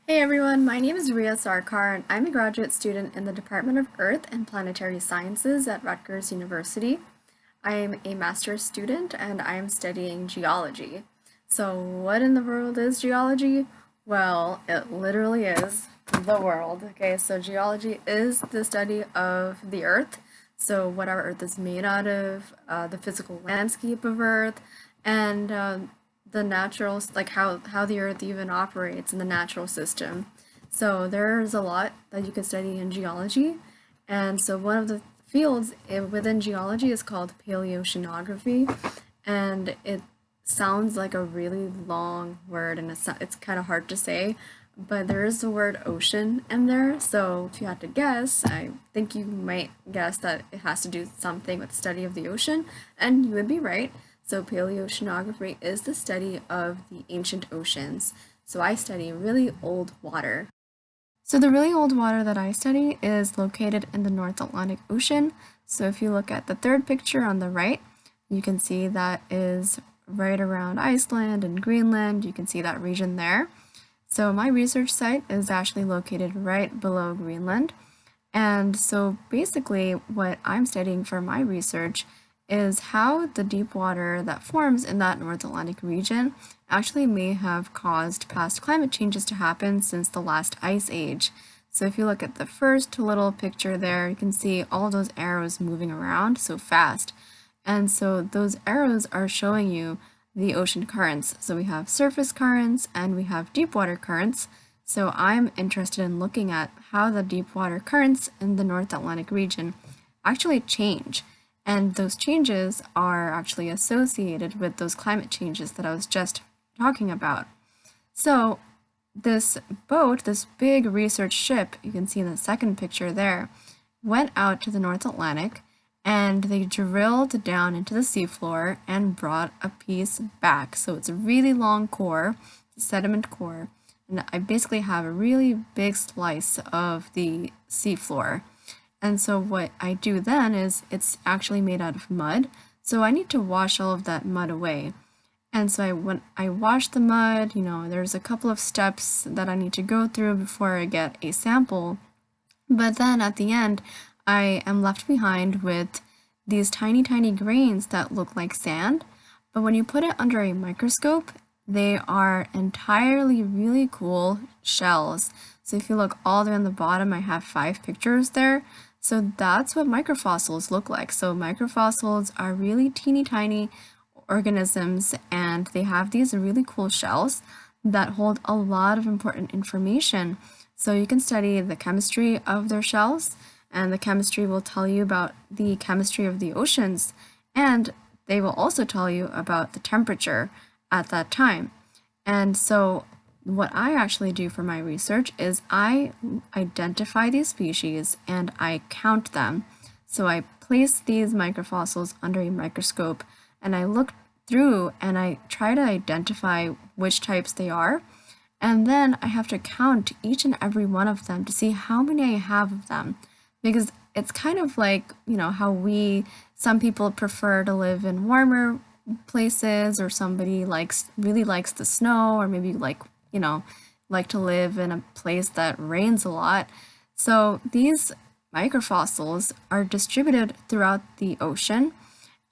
Hey everyone, my name is Ria Sarkar and I'm a graduate student in the Department of Earth and Planetary Sciences at Rutgers University. I am a master's student and I am studying geology. So what in the world is geology? Well, it literally is the world. Okay, so geology is the study of the Earth. So what our Earth is made out of, the physical landscape of Earth, and the natural, like how the Earth even operates in the natural system. So there's a lot that you can study in geology. And so one of the fields within geology is called paleoceanography. And it sounds like a really long word and it's kind of hard to say, but there is the word ocean in there. So if you had to guess, I think you might guess that it has to do something with the study of the ocean, and you would be right. So paleoceanography is the study of the ancient oceans. So I study really old water. So the really old water that I study is located in the North Atlantic Ocean. So if you look at the third picture on the right, you can see that is right around Iceland and Greenland. You can see that region there. So my research site is actually located right below Greenland. And so basically what I'm studying for my research is how the deep water that forms in that North Atlantic region actually may have caused past climate changes to happen since the last ice age. So if you look at the first little picture there, you can see all those arrows moving around so fast. And so those arrows are showing you the ocean currents. So we have surface currents and we have deep water currents. So I'm interested in looking at how the deep water currents in the North Atlantic region actually change. And those changes are actually associated with those climate changes that I was just talking about. So this boat, this big research ship, you can see in the second picture there, went out to the North Atlantic and they drilled down into the seafloor and brought a piece back. So it's a really long core, sediment core, and I basically have a really big slice of the seafloor. And so what I do then is it's actually made out of mud, so I need to wash all of that mud away. And so when I wash the mud, there's a couple of steps that I need to go through before I get a sample. But then at the end, I am left behind with these tiny, tiny grains that look like sand. But when you put it under a microscope, they are entirely really cool shells. So if you look all the way on the bottom, I have 5 pictures there. So that's what microfossils look like. So microfossils are really teeny tiny organisms and they have these really cool shells that hold a lot of important information. So you can study the chemistry of their shells, and the chemistry will tell you about the chemistry of the oceans, and they will also tell you about the temperature at that time. And so what I actually do for my research is I identify these species and I count them. So I place these microfossils under a microscope and I look through and I try to identify which types they are. And then I have to count each and every one of them to see how many I have of them. Because it's kind of like, how some people prefer to live in warmer places, or somebody really likes the snow, or maybe like to live in a place that rains a lot. So these microfossils are distributed throughout the ocean,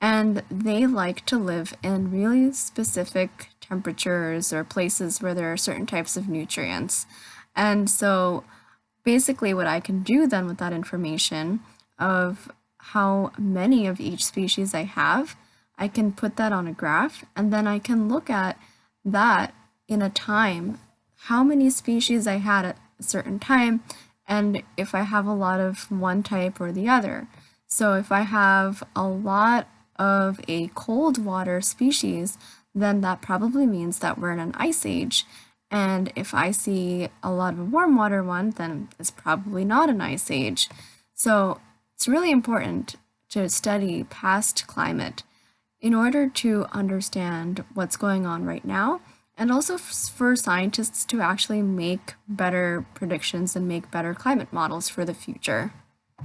and they like to live in really specific temperatures or places where there are certain types of nutrients. And so basically what I can do then with that information of how many of each species I have, I can put that on a graph, and then I can look at that in a time, how many species I had at a certain time, and if I have a lot of one type or the other. So if I have a lot of a cold water species, then that probably means that we're in an ice age. And if I see a lot of a warm water one, then it's probably not an ice age. So it's really important to study past climate in order to understand what's going on right now, and also for scientists to actually make better predictions and make better climate models for the future.